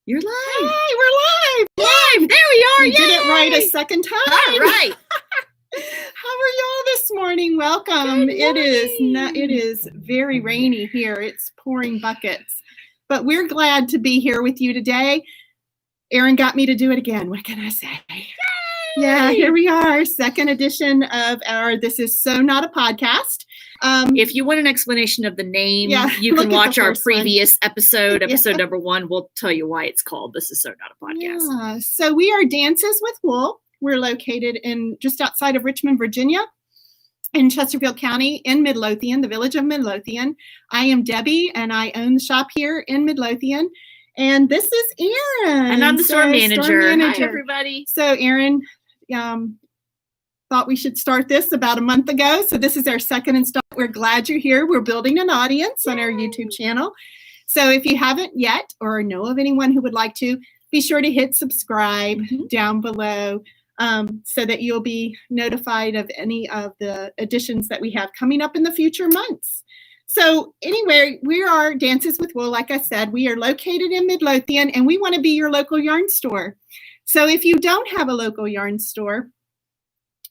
You're live. Hey, we're live. Live. There we are. We did it right a second time. All right. How are y'all this morning? Welcome. Good It is very rainy here. It's pouring buckets. But we're glad to be here with you today. Erin got me to do it again. What can I say? Yay! Yeah, here we are. Second edition of our This Is So Not a Podcast. If you want an explanation of the name, Yeah, you can look at watch the our first one. previous episode, Yeah. episode number 1. We'll tell you why it's called This Is So Not a Podcast. Yeah. So we are Dances with Wool. We're located in just outside of Richmond, Virginia, in Chesterfield County, in Midlothian, the village of Midlothian. I am Debbie, and I own the shop here in Midlothian. And this is Erin. And I'm the store manager. Hi, manager. everybody. So Erin thought we should start this about a month ago. So this is our second installment. We're glad you're here. We're building an audience on our YouTube channel. So if you haven't yet or know of anyone who would like to, be sure to hit subscribe down below so that you'll be notified of any of the additions that we have coming up in the future months. So anyway, we are Dances with Wool. Like I said, we are located in Midlothian, and we want to be your local yarn store. So if you don't have a local yarn store,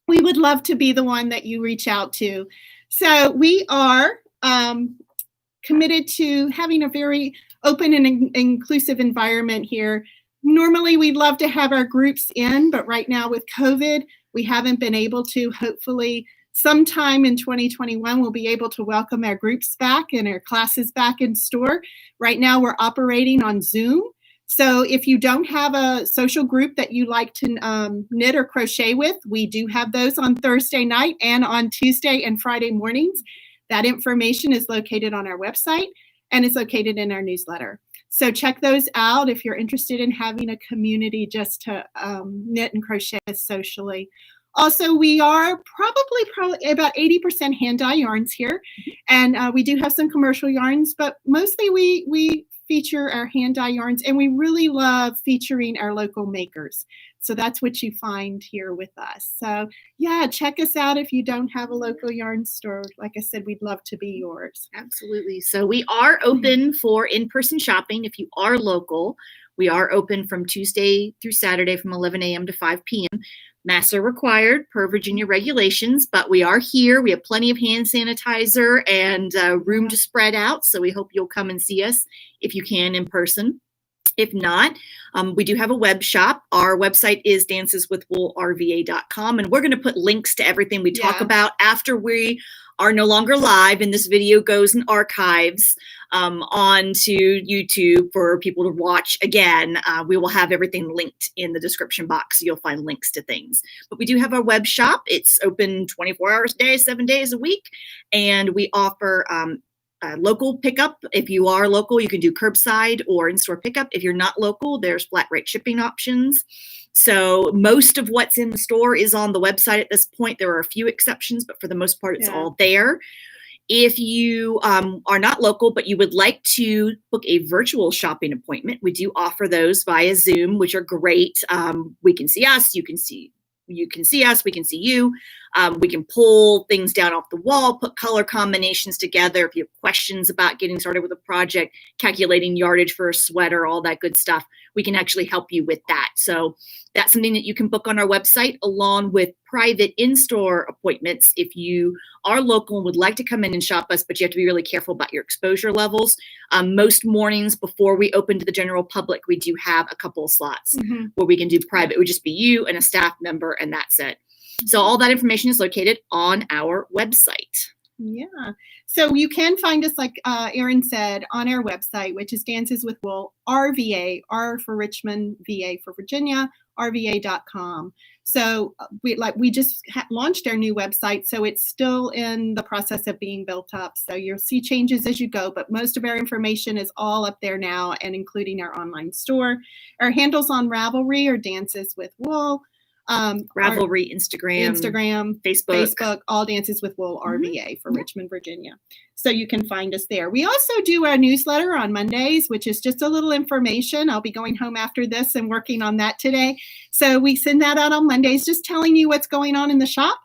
we would love to be the one that you reach out to. So we are committed to having a very open and inclusive environment here. Normally, we'd love to have our groups in, but right now with COVID, we haven't been able to. Hopefully, sometime in 2021, we'll be able to welcome our groups back and our classes back in store. Right now, we're operating on Zoom. So if you don't have a social group that you like to knit or crochet with, we do have those on Thursday night and on Tuesday and Friday mornings. That information is located on our website and it's located in our newsletter. So check those out if you're interested in having a community just to knit and crochet socially. Also, we are probably about 80% hand-dye yarns here, and we do have some commercial yarns, but mostly we feature our hand-dye yarns, and we really love featuring our local makers. So that's what you find here with us. So yeah, check us out if you don't have a local yarn store. Like I said, we'd love to be yours. Absolutely. So we are open for in-person shopping. If you are local, we are open from Tuesday through Saturday from 11 a.m. to 5 p.m. Masks are required per Virginia regulations, but we are here. We have plenty of hand sanitizer and room to spread out. So we hope you'll come and see us if you can in person. If not, we do have a web shop. Our website is danceswithwoolrva.com, and we're going to put links to everything we talk about after we are no longer live and this video goes in archives onto YouTube for people to watch again. We will have everything linked in the description box, so you'll find links to things. But we do have our web shop. It's open 24 hours a day, 7 days a week, and we offer local pickup. If you are local, you can do curbside or in-store pickup. If you're not local, there's flat rate shipping options. So most of what's in the store is on the website at this point. There are a few exceptions, but for the most part, it's all there. If you are not local, but you would like to book a virtual shopping appointment, we do offer those via Zoom, which are great. We can see us, you can see us, we can see you. We can pull things down off the wall, put color combinations together. If you have questions about getting started with a project, calculating yardage for a sweater, all that good stuff, we can actually help you with that. So that's something that you can book on our website, along with private in-store appointments. If you are local and would like to come in and shop us, but you have to be really careful about your exposure levels. Most mornings before we open to the general public, we do have a couple of slots where we can do private. It would just be you and a staff member, and that's it. So all that information is located on our website. Yeah. So you can find us, like Erin said, on our website, which is Dances with Wool, RVA, R for Richmond, VA for Virginia, RVA.com. So we just launched our new website, so it's still in the process of being built up. So you'll see changes as you go, but most of our information is all up there now, and including our online store. Our handles on Ravelry are Dances with Wool. Ravelry, Instagram, Facebook, all Dances with Wool RVA for Richmond, Virginia. So you can find us there. We also do our newsletter on Mondays, which is just a little information. I'll be going home after this and working on that today. So we send that out on Mondays, just telling you what's going on in the shop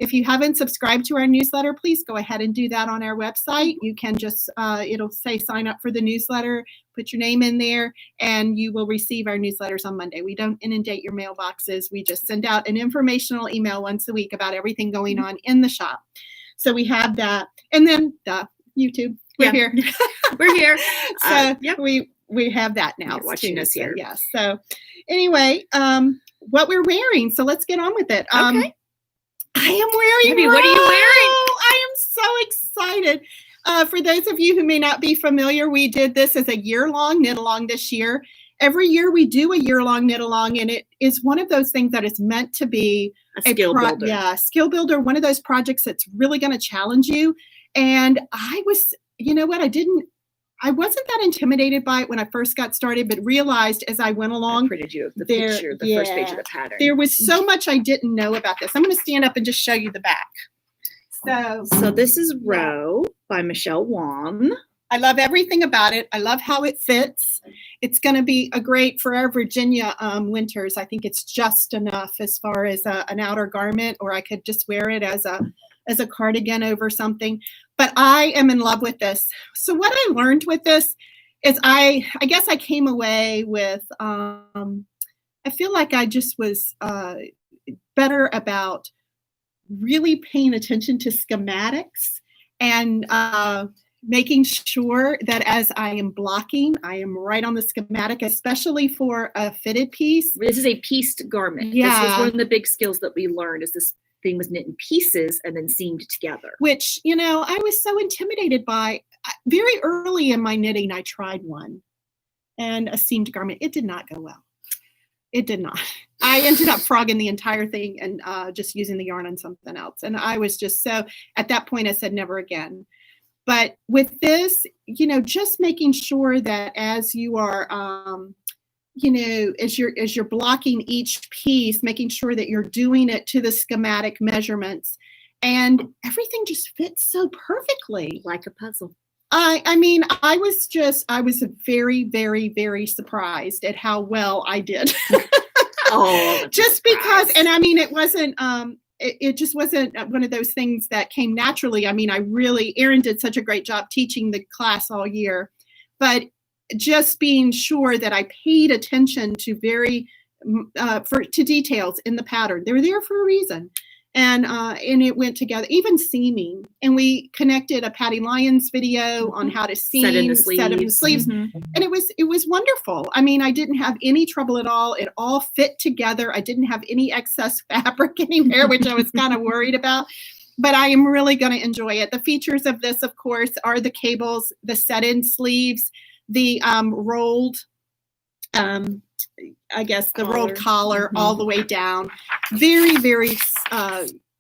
If you haven't subscribed to our newsletter, please go ahead and do that on our website. You can just, it'll say sign up for the newsletter, put your name in there, and you will receive our newsletters on Monday. We don't inundate your mailboxes. We just send out an informational email once a week about everything going on in the shop. So we have that. And then YouTube, we're here. We're here. So Yep. we have that now. You're watching too. us here. So, yes. So anyway, what we're wearing. So let's get on with it. Okay. I am wearing Debbie, what are you wearing? I am so excited. For those of you who may not be familiar, we did this as a year-long knit-along this year. Every year we do a year-long knit-along, and it is one of those things that is meant to be A skill builder. Yeah, skill builder, one of those projects that's really going to challenge you. And I was, you know what, I wasn't that intimidated by it when I first got started, but realized as I went I along, printed you the there- picture, the first page of yeah. the pattern. there was so much I didn't know about this. I'm going to stand up and just show you the back. So this is Row by Michelle Wong. I love everything about it. I love how it fits. It's going to be a great for our Virginia winters. I think it's just enough as far as an outer garment, or I could just wear it as a cardigan over something. But I am in love with this. So what I learned with this is I guess I came away with, I feel like I just was better about really paying attention to schematics and making sure that as I am blocking, I am right on the schematic, especially for a fitted piece. This is a pieced garment. This Yeah. was one of the big skills that we learned is this thing was knit in pieces and then seamed together. Which, you know, I was so intimidated by. Very early in my knitting, I tried one and a seamed garment. It did not go well. It did not. I ended up frogging the entire thing and just using the yarn on something else. And I was just so, at that point, I said, never again. But with this, you know, just making sure that as you are, you know, as you're blocking each piece, making sure that you're doing it to the schematic measurements, and everything just fits so perfectly. Like a puzzle. I mean, I was very, very, very surprised at how well I did. Oh, Just because, and I mean, it wasn't, it just wasn't one of those things that came naturally. I mean, Erin did such a great job teaching the class all year, but just being sure that I paid attention to to details in the pattern. They were there for a reason. And it went together, even seaming. And we connected a Patty Lyons video on how to seam, Set in the sleeves. Mhm. And it was wonderful. I mean, I didn't have any trouble at all. It all fit together. I didn't have any excess fabric anywhere, which I was kind of worried about. But I am really going to enjoy it. The features of this, of course, are the cables, the set-in sleeves, the rolled, I guess, the rolled collar all the way down. Very, very,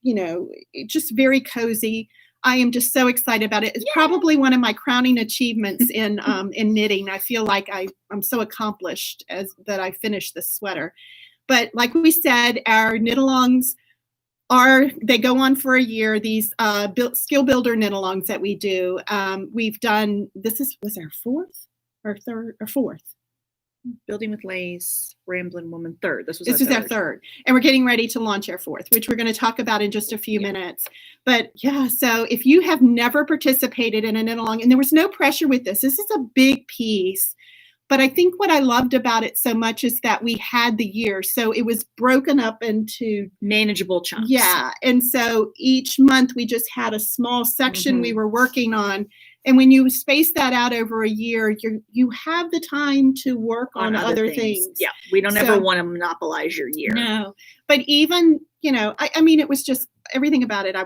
you know, just very cozy. I am just so excited about it. It's probably one of my crowning achievements in knitting. I feel like I'm so accomplished that I finished this sweater. But like we said, our knit-alongs they go on for a year. These skill builder knit-alongs that we do. We've done, was our fourth or third or fourth? Building with Lace, Ramblin' Woman, third. This was our third. And we're getting ready to launch our fourth, which we're going to talk about in just a few minutes. But yeah, so if you have never participated in a knit-along, and there was no pressure with this is a big piece. But I think what I loved about it so much is that we had the year. So it was broken up into manageable chunks. Yeah. And so each month we just had a small section we were working on. And when you space that out over a year, you have the time to work on other things. Yeah, we don't ever want to monopolize your year. No, but even, you know, I mean, it was just everything about it.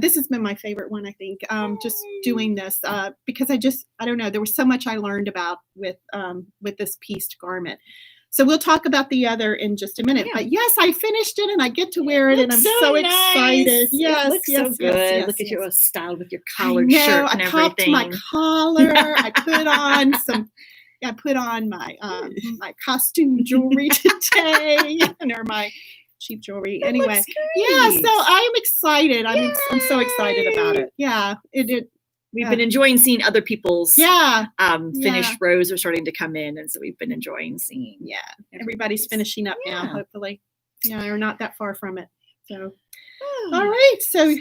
This has been my favorite one, I think, just doing this because I don't know, there was so much I learned about with this pieced garment. So we'll talk about the other in just a minute. Yeah. But yes, I finished it and I get to wear it and I'm so excited. Yes, it looks so good. Yes, Look at you styled with your collared shirt and I popped everything. my collar. I put on my my costume jewelry today, or my cheap jewelry. Anyway, yeah. So I am excited. I'm so excited about it. Yeah, We've been enjoying seeing other people's finished Yeah. rows are starting to come in, and so we've been enjoying seeing. Yeah, everybody's finishing up now. Hopefully, yeah, we're not that far from it. So, all right. So,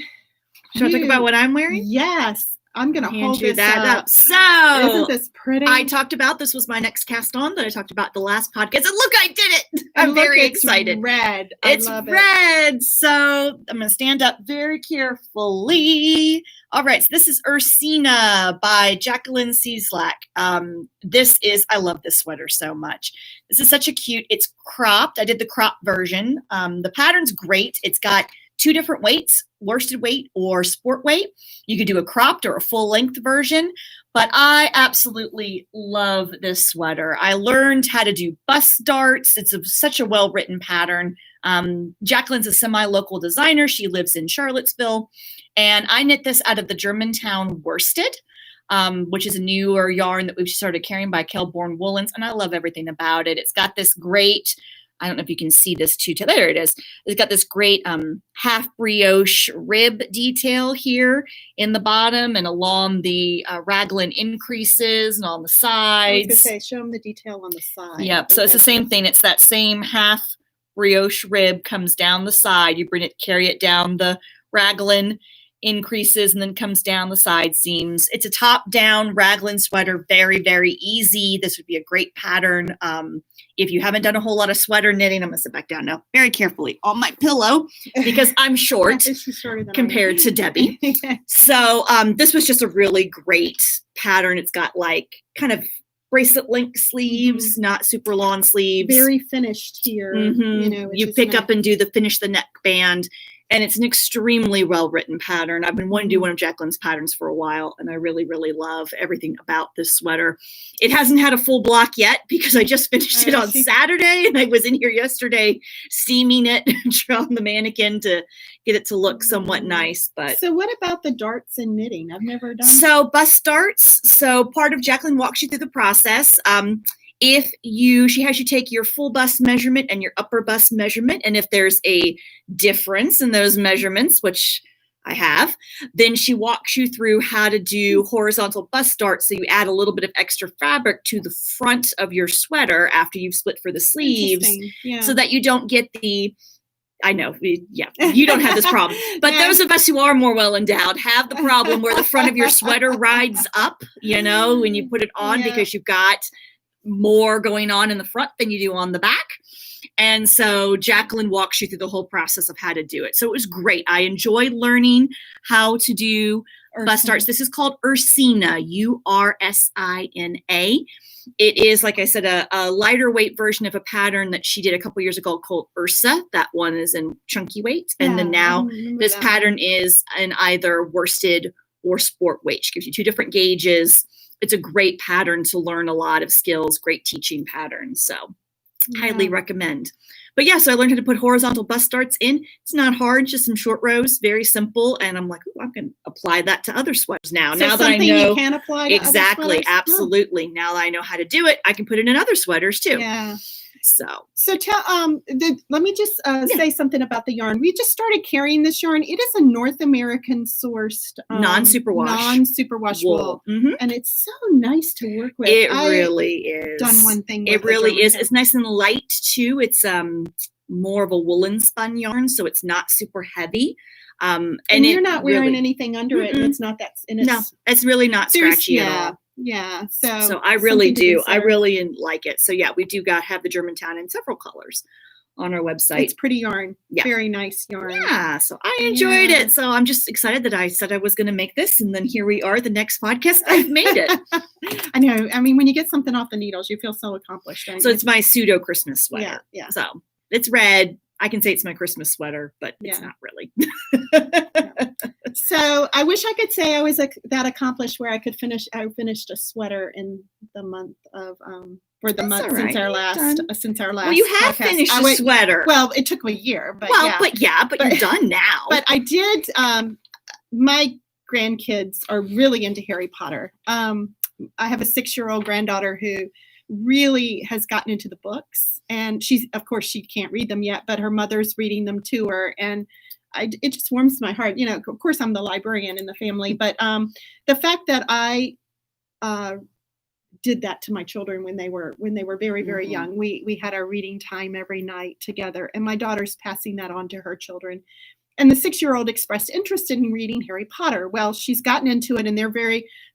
Should I talk about what I'm wearing? Yes. I'm going to Hand hold you this that up. up. So, isn't this pretty? I talked about this was my next cast on that I talked about the last podcast. And look, I did it. And I'm look, very it's excited. red. It's I love it. red. So I'm going to stand up very carefully. All right. So this is Ursina by Jacqueline Cieslak. I love this sweater so much. This is such a cute, it's cropped. I did the crop version. The pattern's great. It's got 2 different weights, worsted weight or sport weight. You could do a cropped or a full length version, but I absolutely love this sweater. I learned how to do bust darts. It's such a well-written pattern. Jacqueline's a semi-local designer. She lives in Charlottesville, and I knit this out of the Germantown worsted, which is a newer yarn that we've started carrying by Kelborn Woolens, and I love everything about it. It's got this great, I don't know if you can see this too. There it is. It's got this great half brioche rib detail here in the bottom and along the raglan increases and on the sides. I was going to say, show them the detail on the side. Yep. So it's the same thing. It's that same half brioche rib comes down the side. You carry it down the raglan increases and then comes down the side seams. It's a top-down raglan sweater, very, very easy. This would be a great pattern. If you haven't done a whole lot of sweater knitting, I'm going to sit back down now very carefully on my pillow because I'm short compared to Debbie. So this was just a really great pattern. It's got like kind of bracelet length sleeves, not super long sleeves. Very finished here. You pick up and finish the neckband. And it's an extremely well-written pattern. I've been wanting to do one of Jacqueline's patterns for a while, and I really, really love everything about this sweater. It hasn't had a full block yet because I just finished it on Saturday, and I was in here yesterday steaming it on the mannequin to get it to look somewhat nice. But so what about the darts and knitting? I've never done. So bust darts. So part of Jacqueline walks you through the process. She has you take your full bust measurement and your upper bust measurement. And if there's a difference in those measurements, which I have, then she walks you through how to do horizontal bust darts. So you add a little bit of extra fabric to the front of your sweater after you've split for the sleeves so that you don't get I know, you don't have this problem. But those of us who are more well endowed have the problem where the front of your sweater rides up, when you put it on because you've got more going on in the front than you do on the back. And so Jacqueline walks you through the whole process of how to do it. So it was great. I enjoyed learning how to do bust darts. This is called Ursina, Ursina. It is, like I said, a lighter weight version of a pattern that she did a couple years ago called Ursa. That one is in chunky weight. And then now this pattern is in either worsted or sport weight. She gives you 2 different gauges. It's a great pattern to learn a lot of skills, great teaching pattern. So highly recommend. But so I learned how to put horizontal bust darts in. It's not hard, just some short rows, very simple. And I'm like, I can apply that to other sweaters now. So now that I know you can apply to exactly, other sweaters? Absolutely. Now that I know how to do it, I can put it in other sweaters too. Yeah. So tell let me just say something about the yarn. We just started carrying this yarn. It is a North American sourced non-superwash wool. And it's so nice to work with. It really is. Done one thing with it really is. It's nice and light too. It's more of a woolen spun yarn, so it's not super heavy. And you're not wearing anything under it, and it's not that. It's really not scratchy at all. Yeah. So I really do. I really like it. So we do have the Germantown in several colors on our website. It's pretty yarn. Yeah. Very nice yarn. Yeah. So I enjoyed it. So I'm just excited that I said I was going to make this. And then here we are, the next podcast, I've made it. I know. I mean, when you get something off the needles, you feel so accomplished. So it's my pseudo Christmas sweater. Yeah. So it's red. I can say it's my Christmas sweater, but it's not really. So I wish I could say I was that accomplished where I finished a sweater in the month of since our last Well, you have finished a sweater. Well, it took me a year, but but you're done now. But I did. My grandkids are really into Harry Potter. I have a 6-year-old granddaughter who really has gotten into the books, and she can't read them yet, but her mother's reading them to her, and it just warms my heart. Of course I'm the librarian in the family, but the fact that I did that to my children when they were very, very Mhm. young. We had our reading time every night together, and my daughter's passing that on to her children. And the 6-year-old expressed interest in reading Harry Potter. Well, she's gotten into it, and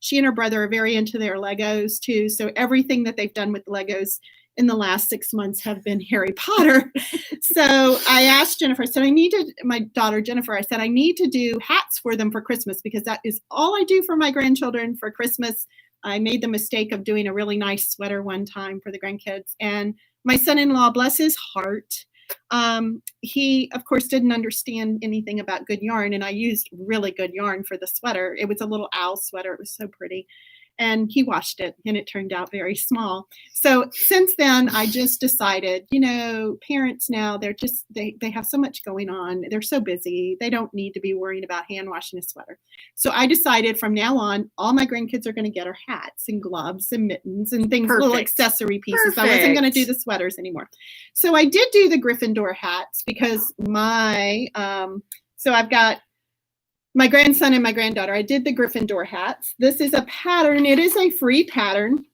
she and her brother are very into their Legos too. So everything that they've done with Legos in the last 6 months have been Harry Potter. So I asked Jennifer, I said, my daughter Jennifer, I said, I need to do hats for them for Christmas because that is all I do for my grandchildren for Christmas. I made the mistake of doing a really nice sweater one time for the grandkids. And my son-in-law, bless his heart, he of course didn't understand anything about good yarn, and I used really good yarn for the sweater. It was a little owl sweater. It was so pretty. And he washed it, and it turned out very small. So since then, I just decided, parents now, they have so much going on. They're so busy. They don't need to be worrying about hand washing a sweater. So I decided from now on, all my grandkids are going to get are hats and gloves and mittens and things, little Perfect. accessory pieces. I wasn't going to do the sweaters anymore. So I did do the Gryffindor hats because so I've got my grandson and my granddaughter. I did the Gryffindor hats. This is a pattern. It is a free pattern.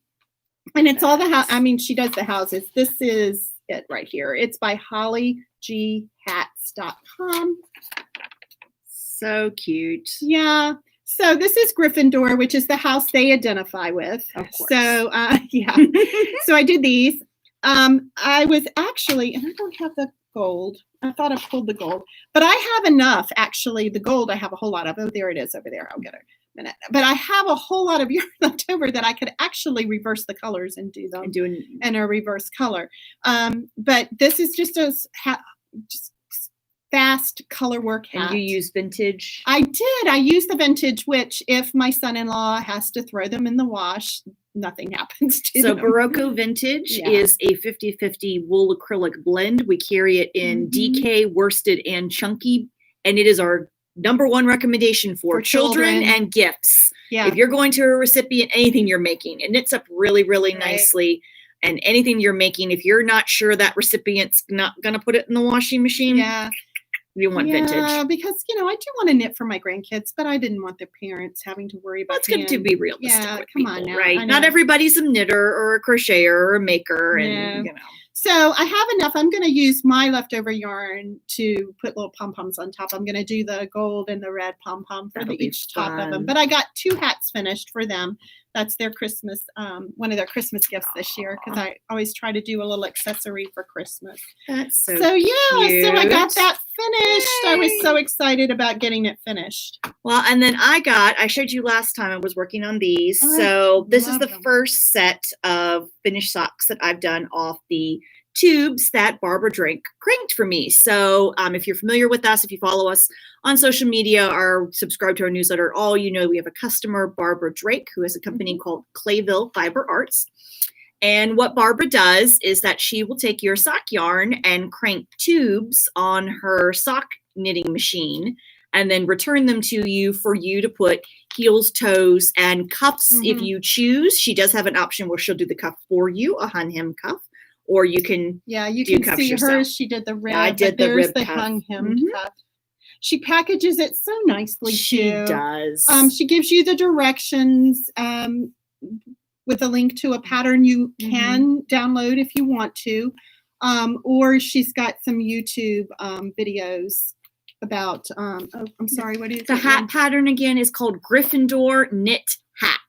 And it's all she does the houses. This is it right here. It's by hollygHats.com. So cute. Yeah. So this is Gryffindor, which is the house they identify with. Of course. So, yeah. So I did these. I was actually, and I don't have the gold. I thought I pulled the gold, but I have enough. Actually, the gold I have a whole lot of. Oh, there it is over there. I'll get it in a minute. But I have a whole lot of yarn left over that I could actually reverse the colors and do them in a reverse color. But this is just just fast color work hat. And you use vintage? I did. I used the vintage, which if my son-in-law has to throw them in the wash, nothing happens to them. So Barocco Vintage is a 50-50 wool acrylic blend. We carry it in DK, worsted, and chunky. And it is our number one recommendation for children and gifts. Yeah. If you're going to a recipient, anything you're making, it knits up really, really nicely. And anything you're making, if you're not sure that recipient's not going to put it in the washing machine, you want vintage. Yeah, because, I do want to knit for my grandkids, but I didn't want the parents having to worry about It's good to be realistic with come people, on now, right? Not everybody's a knitter or a crocheter or a maker. And, So I have enough. I'm going to use my leftover yarn to put little pom-poms on top. I'm going to do the gold and the red pom-pom for each top of them. But I got 2 hats finished for them. That's their Christmas, one of their Christmas gifts this year, because I always try to do a little accessory for Christmas. That's so cute. So I got that finished. Yay. I was so excited about getting it finished. Well, and then I showed you last time I was working on these. Oh, so this is the them. first set of finished socks that I've done off the tubes that Barbara Drake cranked for me. So if you're familiar with us, if you follow us on social media or subscribe to our newsletter, we have a customer, Barbara Drake, who has a company called Clayville Fiber Arts. And what Barbara does is that she will take your sock yarn and crank tubes on her sock knitting machine and then return them to you for you to put heels, toes, and cuffs if you choose. She does have an option where she'll do the cuff for you, a hun hem cuff. Or you can you can see yourself. hers. She did the rib. I did the rib the cuff. hung hemmed cuff. She packages it so nicely. She too. does. She gives you the directions with a link to a pattern you can download if you want to, or she's got some YouTube videos about. I'm sorry. What is the hat pattern again? Is called Gryffindor Knit Hat.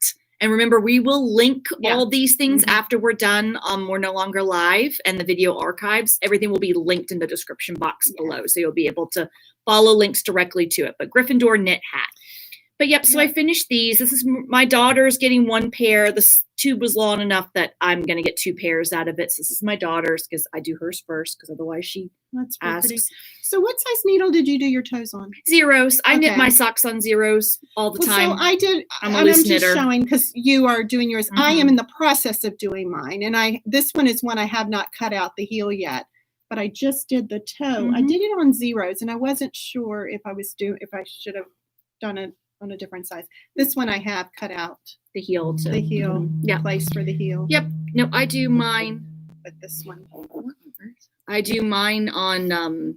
And remember, we will link all these things after we're done. We're no longer live, and the video archives, everything will be linked in the description box below. So you'll be able to follow links directly to it. But Gryffindor Knit Hat. But so I finished these. This is my daughter's getting 1 pair. This tube was long enough that I'm going to get 2 pairs out of it. So this is my daughter's because I do hers first because otherwise she asks. Pretty. So what size needle did you do your toes on? Zeros. I knit my socks on zeros all the time. So I did. I'm a loose knitter. Just showing because you are doing yours. I am in the process of doing mine, and this one is one I have not cut out the heel yet. But I just did the toe. I did it on zeros, and I wasn't sure if I should have done it on a different size. This one I have cut out the heel to the heel. Place for the heel. Yep. No, I do mine. But this one. I do mine on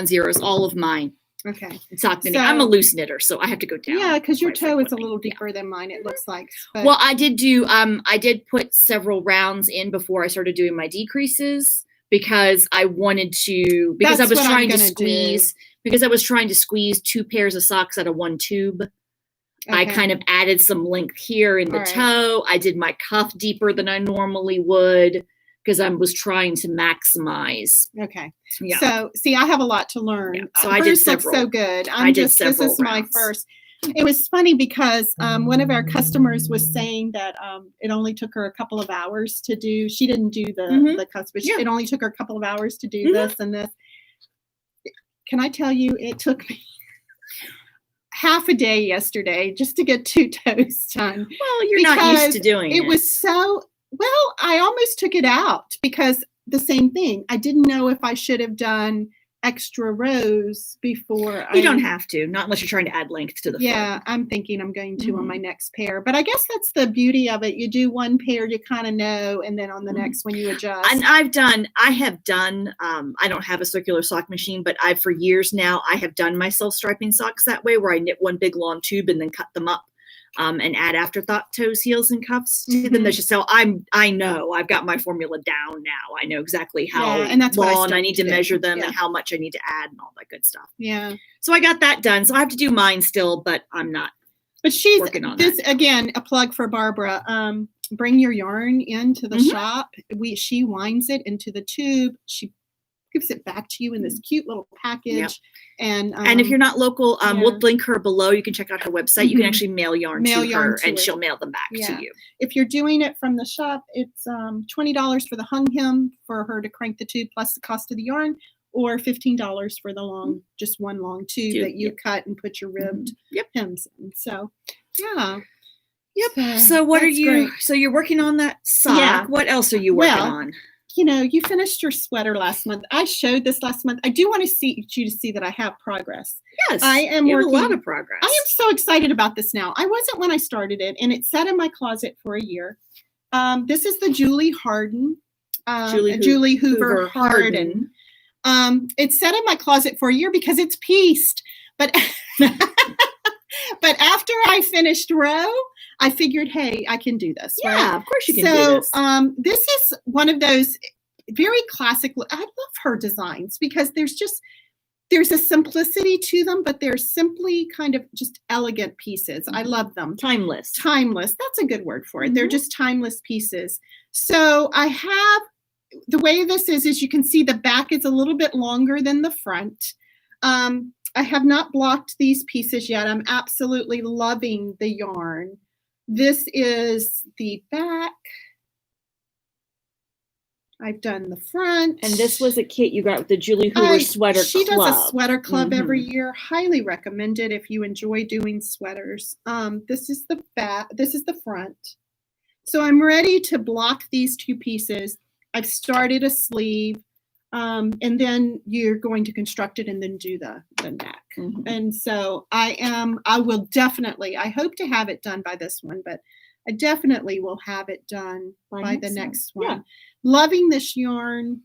zeros, all of mine. Okay. Sock knitting. So- I'm a loose knitter, so I have to go down. Yeah, because your quite toe is a frequently. little Yeah. deeper than mine, it looks like. But Well, I did put several rounds in before I started doing my decreases because I wanted to, because That's I was what I'm trying to gonna do. squeeze, because I was trying to squeeze 2 pairs of socks out of 1 tube. I okay. kind of added some length here in the All right. toe. I did my cuff deeper than I normally would because I was trying to maximize. Okay. Yeah. So, see, I have a lot to learn. Yeah, so I did Hers looks so several. good. I did This several is my rounds. first. It was funny because one of our customers was saying that it only took her a couple of hours to do. She didn't do the cuffs, but Yeah. it only took her a couple of hours to do Mhm. this and this. Can I tell you, it took me half a day yesterday just to get 2 toes done. Well, you're not used to Because doing it. It was so, well, I almost took it out because the same thing. I didn't know if I should have done extra rows before. You don't have to, not unless you're trying to add length to the Yeah, foot. I'm thinking I'm going to on Mhm. my next pair. But I guess that's the beauty of it. You do one pair, you kind of know, and then on the Mhm. next one you adjust. And I have done, I don't have a circular sock machine, but for years now, I have done my self-striping socks that way where I knit one big long tube and then cut them up and add afterthought toes, heels, and cuffs to them. Mhm. There's just, so I know I've got my formula down now. I know exactly how Yeah, and that's what I long I started need to to do. measure them Yeah. and how much I need to add and all that good stuff. Yeah. So I got that done. So I have to do mine still, but I'm not. But she's Working on this again, a plug for Barbara. Bring your yarn into the Mhm. shop. She winds it into the tube. She gives it back to you in this cute little package. Yep. And If you're not local, yeah. we'll link her below. You can check out her website. You can Mhm. actually mail yarn Mail to yarn her, to and her. she'll mail them back Yeah. to you. if you're doing it from the shop, it's $20 for the hung hem for her to crank the tube plus the cost of the yarn, or $15 for the long, just one long tube Tube, that you yep. cut and put your ribbed Yep. hems in. So, yeah. Yep. So what are that's you? great. So you're working on that sock. Yeah. What else are you working Well, on? You know, you finished your sweater last month. I showed this last month. I do want to see you to see that I have progress. Yes, I am you have a lot working- of progress. I am so excited about this now. I wasn't when I started it, and it sat in my closet for a year. This is the Julie Harden, Julie Hoover Harden. It's sat in my closet for a year because it's pieced. But but after I finished row, I figured, hey, I can do this. Yeah, right? of course you can So do this. this is one of those very classic. I love her designs because there's a simplicity to them, but they're simply kind of just elegant pieces. I love them. Timeless. Timeless. That's a good word for it. They're Mhm. just timeless pieces. So I have, the way this is you can see the back is a little bit longer than the front. I have not blocked these pieces yet. I'm absolutely loving the yarn. This is the back. I've done the front. And this was a kit you got with the Julie Hoover Sweater She Club. does a sweater club every Mhm. year. Highly recommended if you enjoy doing sweaters. This is the back. This is the front. So I'm ready to block these 2 pieces. I've started a sleeve, and then you're going to construct it and then do the neck. Mhm. And so I will definitely, I hope to have it done by this one, but I definitely will have it done by the next one. Yeah. Loving this yarn.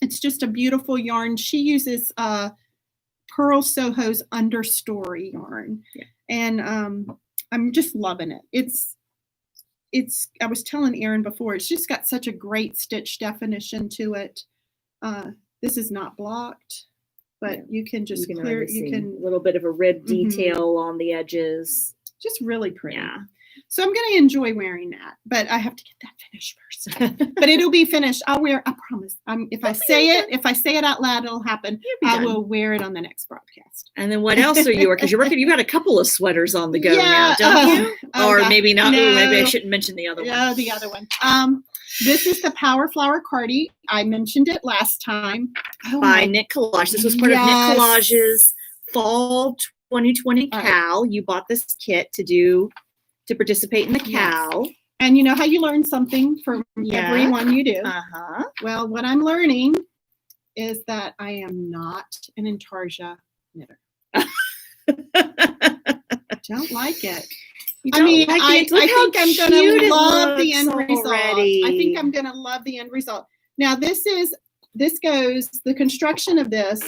It's just a beautiful yarn. She uses Pearl Soho's Understory yarn. Yeah. And I'm just loving it. I was telling Erin before, it's just got such a great stitch definition to it. This is not blocked, but Yeah. you can just you can clear, already you see can, a little bit of a rib Mhm. detail on the edges. just really pretty. Yeah. So I'm going to enjoy wearing that, but I have to get that finished first. But it'll be finished. I'll wear, I promise. If I say it out loud, it'll happen. You'll be I done. will wear it on the next broadcast. And then what else are you working? Because you've got a couple of sweaters on the go now, don't you? Oh, Or God. maybe not. Ooh, maybe I No. shouldn't mention the other one. Yeah, the other one. This is the Power Flower Cardi. I mentioned it last time. Oh, By my- Knit Collage. This was part of Knit Yes. Collage's fall 2020 All right. Cal. You bought this kit to participate in the Yes. Cal. And you know how you learn something from Yeah. every one you do. Uh-huh. Well, what I'm learning is that I am not an Intarsia knitter. Don't like it. You I don't mean, like I it? Look how think I'm going cute to it love the looks end result. already. I think I'm going to love the end result. Now, the construction of this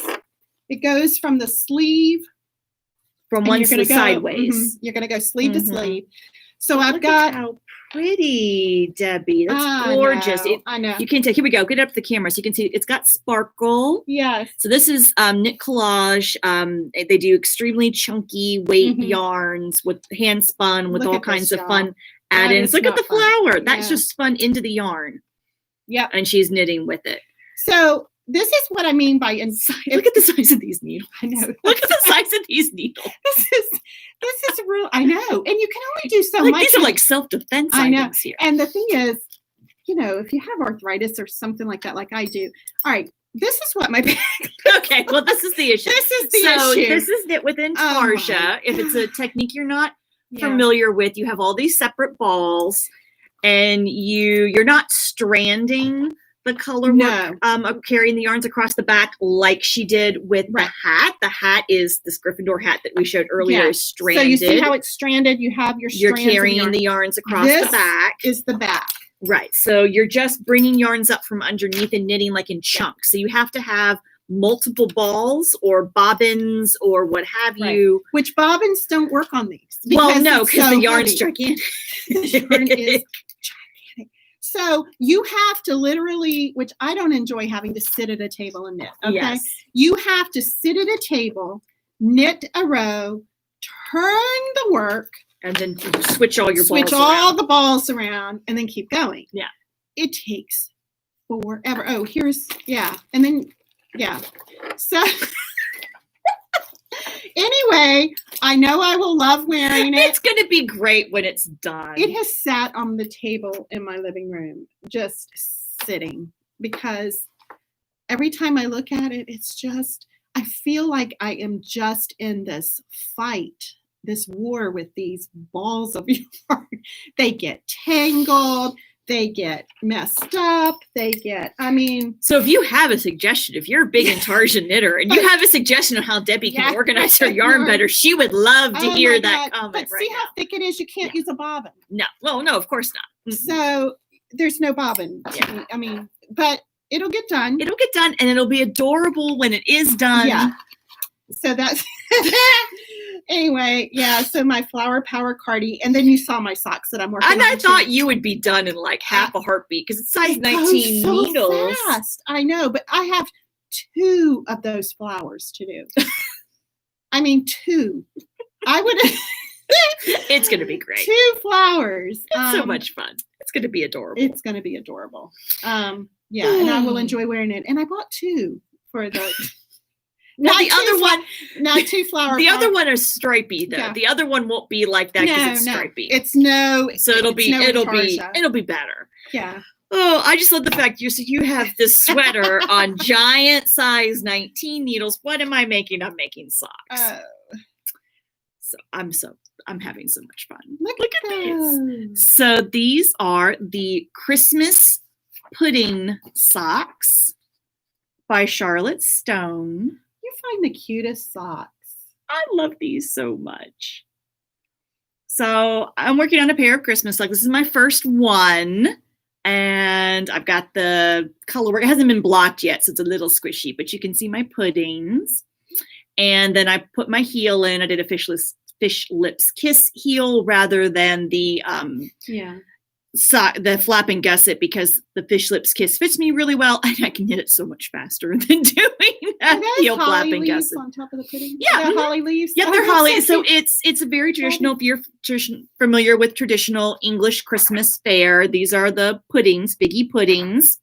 It goes from the sleeve. From and one you're gonna side sideways. You're going to go sleeve to Mhm. sleeve. So Look I've at got. how pretty, Debbie. That's I gorgeous. know, I know. You can take, here we go. Get up to the camera so you can see it's got sparkle. Yes. So this is knit collage. They do extremely chunky weight Mhm. yarns with hand spun with Look all at kinds this, of y'all. fun That add-ins. is Look at not the fun. flower. That's Yeah. just spun into the yarn, Yep. and she's knitting with it. So this is what I mean by Look at the size of these needles. I know. Look at the size of these needles. This is real. I know. And you can only do so Like much. these are like self-defense I know. items here. And the thing is, if you have arthritis or something like that, like I do, all right, this is what my Okay, well, this is the issue. This is the So issue. this is knit with Oh intarsia. my If it's a technique you're not Yeah. familiar with, you have all these separate balls, and you're not stranding the color work of carrying the yarns across the back like she did with Right. the hat. The hat is this Gryffindor hat that we showed earlier Yeah. is stranded. So you see how it's stranded? You have your you're strands of carrying yarn. the yarns across This the back. is the back. Right. So you're just bringing yarns up from underneath and knitting like in chunks. So you have to have multiple balls or bobbins or what have Right. you. Which bobbins don't work on these. Well, no, it's because so the yarn's heavy. gigantic. The yarn is gigantic. So you have to literally, which I don't enjoy having to sit at a table and knit. Okay. Yes. You have to sit at a table, knit a row, turn the work, And then you switch all your switch balls all around. the balls around, and then keep going. Yeah. It takes forever. Oh, and then, So anyway, I know I will love wearing it. It's going to be great when it's done. It has sat on the table in my living room, just sitting, because every time I look at it, it's just, I feel like I am just in this fight, this war with these balls of yarn. They get tangled, they get messed up, So if you have a suggestion, if you're a big intarsia knitter and you have a suggestion of how Debbie can Yeah. organize her yarn better, she would love to oh hear my that God. comment But right see how thick it is? You can't use a bobbin. now. No, well, no, of course not. So there's no bobbin. Yeah. I mean, but it'll get done. It'll get done and it'll be adorable when it is done. Yeah. So that's anyway, yeah. So my flower power cardi, and then you saw my socks that I'm working And on. I thought too. you would be done in like half a heartbeat because it's size It 19 goes so needles. fast. I know, but I have 2 of those flowers to do. I mean, 2. I would It's going to be great. 2 flowers. It's so much fun. It's going to be adorable. It's going to be adorable. Yeah, and I will enjoy wearing it. And I bought 2 for the. Now Not the 2 other one, not 2 flower. the other power- one is stripy though. Yeah. The other one won't be like that because it's no, stripy. it's no. So it'll it's be no intarsia. it'll be better. Yeah. Oh, I just love the fact you have this sweater on giant size 19 needles. What am I making? I'm making socks. So I'm having so much fun. Look at these. those. So these are the Christmas pudding socks by Charlotte Stone. You find the cutest socks. I love these so much. So I'm working on a pair of Christmas socks. This is my first one. And I've got the color work. It hasn't been blocked yet, so it's a little squishy, but you can see my puddings. And then I put my heel in. I did a fish lips kiss heel rather than the Yeah. the flap and gusset, because the fish lips kiss fits me really well and I can knit it so much faster than doing Are that those heel flap holly and leaves gusset. on top of the pudding? Yeah, They're mhm. holly leaves. Yeah, Oh, they're that's holly. So cute. it's a very traditional. If you're familiar with traditional English Christmas fare, these are the puddings, figgy puddings.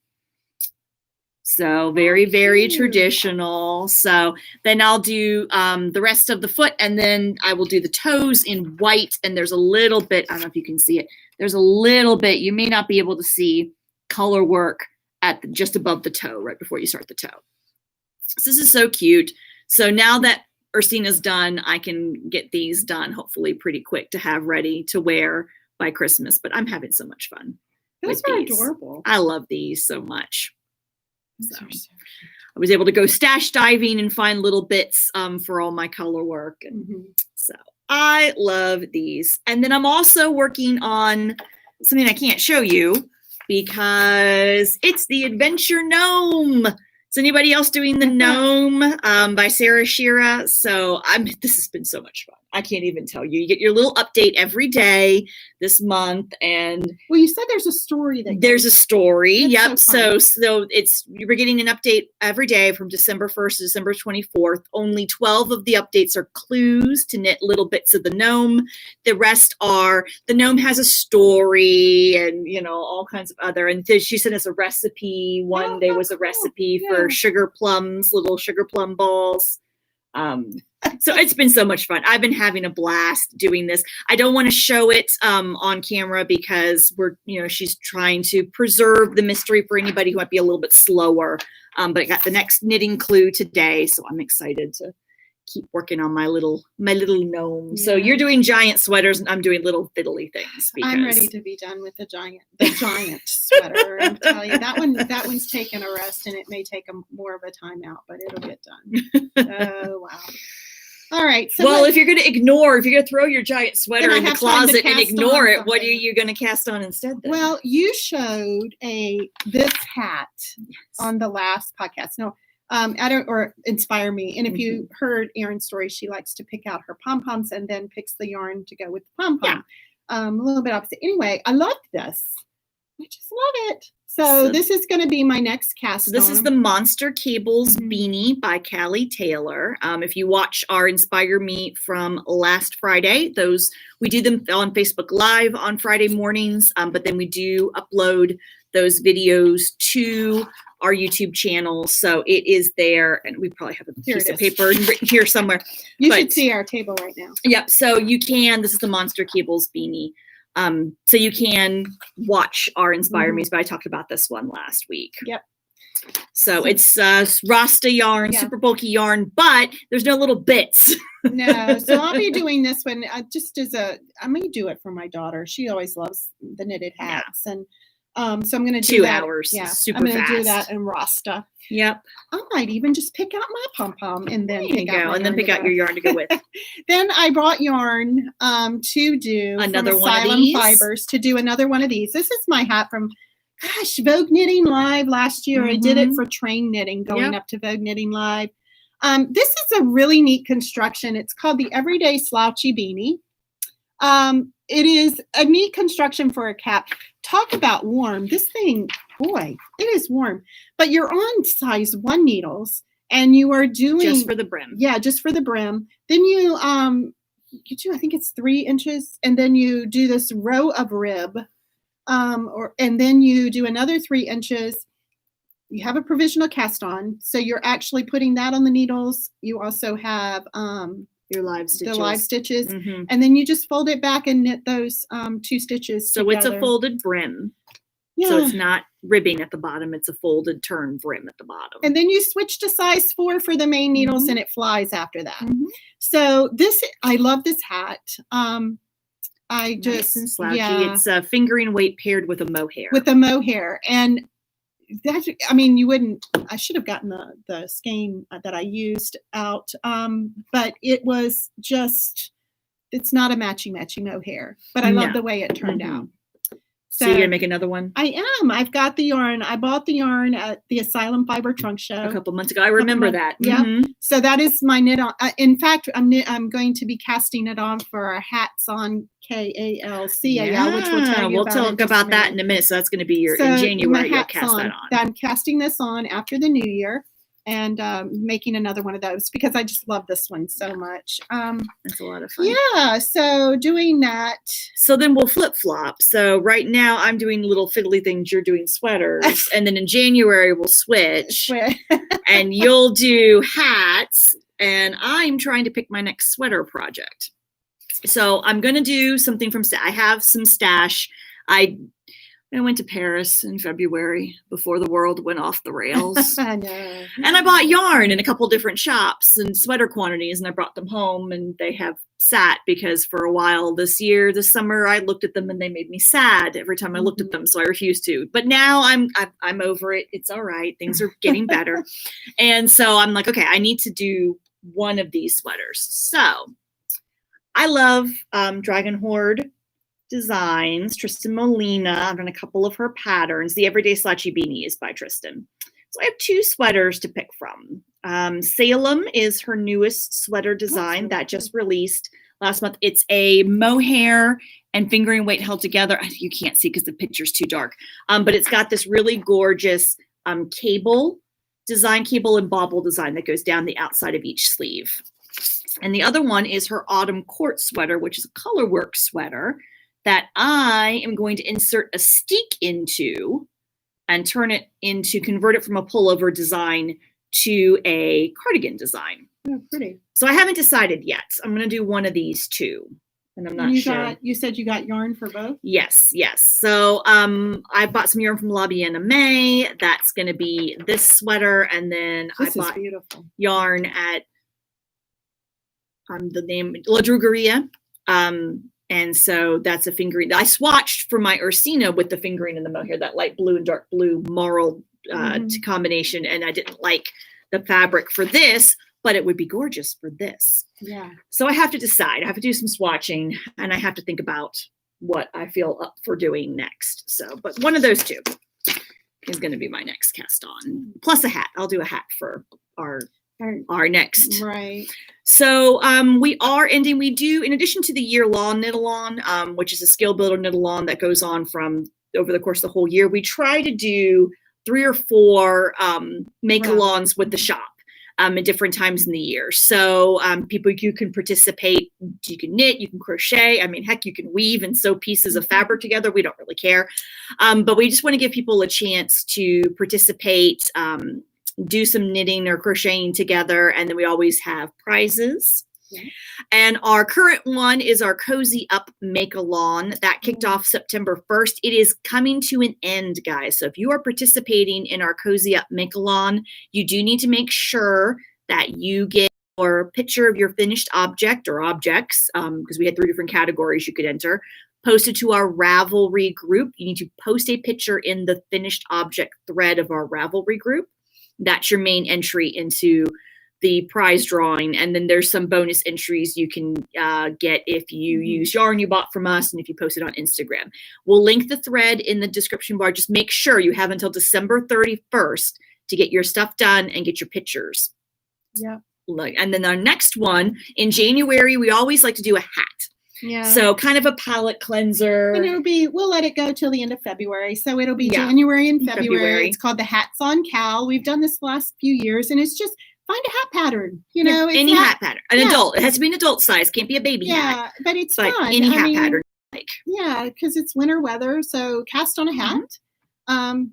So very, very cute. traditional. So then I'll do the rest of the foot, and then I will do the toes in white. And there's a little bit, I don't know if you can see it. There's a little bit, you may not be able to see color work at just above the toe, right before you start the toe. So this is so cute. So now that Ursina's done, I can get these done hopefully pretty quick to have ready to wear by Christmas. But I'm having so much fun. Those with are these. adorable. I love these so much. Those So are so I was able to go stash diving and find little bits for all my color work. And cute. Mhm. so I love these. And then I'm also working on something I can't show you because it's the Adventure Gnome Is anybody else doing the gnome by Sarah Shira? So this has been so much fun. I can't even tell you. You get your little update every day this month, and well, you said there's a story that there's a story. That's Yep. so So we're getting an update every day from December 1st to December 24th. Only 12 of the updates are clues to knit little bits of the gnome. The rest are the gnome has a story and all kinds of other. And she sent us a recipe. One day was a recipe for sugar plums, little sugar plum balls. So it's been so much fun. I've been having a blast doing this. I don't want to show it on camera because she's trying to preserve the mystery for anybody who might be a little bit slower. But I got the next knitting clue today, so I'm excited to keep working on my little gnome. Yeah. So you're doing giant sweaters and I'm doing little fiddly things. I'm ready to be done with the giant sweater. I'm telling you, that one's taken a rest, and it may take more of a timeout, but it'll get done. Oh wow. All right. So if you're going to throw your giant sweater in the closet and ignore it, what are you going to cast on instead then? Well, you showed this hat on the last podcast. No, or Inspire Me. And if you heard Erin's story, she likes to pick out her pom-poms and then picks the yarn to go with the pom-pom. Yeah. A little bit opposite. Anyway, I love this. I just love it. So this is going to be my next cast. This is the Monster Cables beanie by Callie Taylor. If you watch our Inspire Me from last Friday, we do them on Facebook Live on Friday mornings, but then we do upload those videos to our YouTube channel. So it is there, and we probably have a piece of paper written here somewhere. You should see our table right now. Yep. So this is the Monster Cables beanie. So you can watch our Inspire Me's, but I talked about this one last week. Yep. So it's Rasta yarn, super bulky yarn, but there's no little bits. No. So I'll be doing this one I'm going to do it for my daughter. She always loves the knitted hats. And so I'm going to do 2 that. hours. Yeah. Super I'm going to fast. do that in Rasta. Yep. I might even just pick out my pom-pom and then pick out your yarn to go with. Then I brought yarn to do another from one Asylum of these Fibers to do another one of these. This is my hat from Vogue Knitting Live last year. I did it for Train Knitting going up to Vogue Knitting Live. This is a really neat construction. It's called the Everyday Slouchy Beanie. It is a neat construction for a cap. Talk about warm. This thing, boy, it is warm. But you're on size 1 needles, and you are doing just for the brim. Yeah, just for the brim. Then you do, I think it's 3 inches, and then you do this row of rib, and then you do another 3 inches. You have a provisional cast on, so you're actually putting that on the needles. You also have your live stitches. The live stitches. And then you just fold it back and knit those 2 stitches So together. it's a folded brim. Yeah. So it's not ribbing at the bottom. It's a folded turn brim at the bottom. And then you switch to size 4 for the main needles and it flies after that. So I love this hat. Nice and slouchy. It's a fingering weight paired with a mohair. And that's, I should have gotten the skein that I used out. But it was it's not a matchy mohair, but I love the way it turned out. So you're gonna make another one? I am. I've got the yarn. I bought the yarn at the Asylum Fiber Trunk Show a couple months ago. I remember that. Yeah. So that is my knit on. In fact, I'm going to be casting it on for our Hats on KALCAL, which we'll tell you We'll talk about that in a minute. So that's going to be in January. You'll cast that on. I'm casting this on after the new year. And making another one of those because I just love this one so much. That's a lot of fun. Yeah, so doing that. So then we'll flip-flop. So right now I'm doing little fiddly things. You're doing sweaters. And then in January we'll switch. And you'll do hats. And I'm trying to pick my next sweater project. So I'm going to do something I have some stash. I went to Paris in February before the world went off the rails. I know. And I bought yarn in a couple different shops and sweater quantities, and I brought them home, and they have sat because for a while this summer, I looked at them and they made me sad every time I looked at them, so I refused to. But now I'm over it. It's all right. Things are getting better. And so I'm like, okay, I need to do one of these sweaters. So I love Dragon Horde Designs, Tristan Molina. I've done a couple of her patterns. The Everyday Slouchy Beanie is by Tristan. So I have 2 sweaters to pick from. Salem is her newest sweater design really that just released last month. It's a mohair and fingering weight held together. You can't see because the picture's too dark. But it's got this really gorgeous cable and bobble design that goes down the outside of each sleeve. And the other one is her Autumn Court sweater, which is a colorwork sweater that I am going to insert a steek into and convert it from a pullover design to a cardigan design. Oh, pretty. So I haven't decided yet. I'm going to do one of these 2. And I'm not sure. You said you got yarn for both? Yes. So I bought some yarn from La Biena May. That's going to be this sweater. And then This I is bought beautiful. yarn at the name La Drogueria. And so that's a fingering. I swatched for my Ursina with the fingering and the mohair, that light blue and dark blue marl combination. And I didn't like the fabric for this, but it would be gorgeous for this. Yeah. So I have to decide. I have to do some swatching, and I have to think about what I feel up for doing next. So, but one of those 2 is going to be my next cast on. Plus a hat. I'll do a hat for our next. Right. So we are ending. We do, in addition to the year-long knit-along, which is a skill builder knit-along that goes on from over the course of the whole year. We try to do 3 or 4 make-alongs with the shop. At different times in the year. So you can participate, you can knit, you can crochet. I mean, heck, you can weave and sew pieces of fabric together. We don't really care. But we just want to give people a chance to participate, do some knitting or crocheting together. And then we always have prizes. Yeah. And our current one is our Cozy Up Make-A-Lawn. That kicked off September 1st. It is coming to an end, guys. So if you are participating in our Cozy Up Make-A-Lawn, you do need to make sure that you get your picture of your finished object or objects, because we had 3 different categories you could enter, posted to our Ravelry group. You need to post a picture in the finished object thread of our Ravelry group. That's your main entry into the prize drawing. And then there's some bonus entries you can get if you use yarn you bought from us and if you post it on Instagram. We'll link the thread in the description bar. Just make sure you have until December 31st to get your stuff done and get your pictures. Yeah. And then our next one in January, we always like to do a hat. Yeah. So kind of a palette cleanser. And we'll let it go till the end of February. So it'll be Yeah. January and February. It's called the Hats on Cal. We've done this the last few years, and it's just find a hat pattern. It's any hat pattern. An Yeah. adult. It has to be an adult size. Can't be a baby hat. Yeah, but it's But fun. any hat pattern. Yeah, because it's winter weather. So cast on a hat.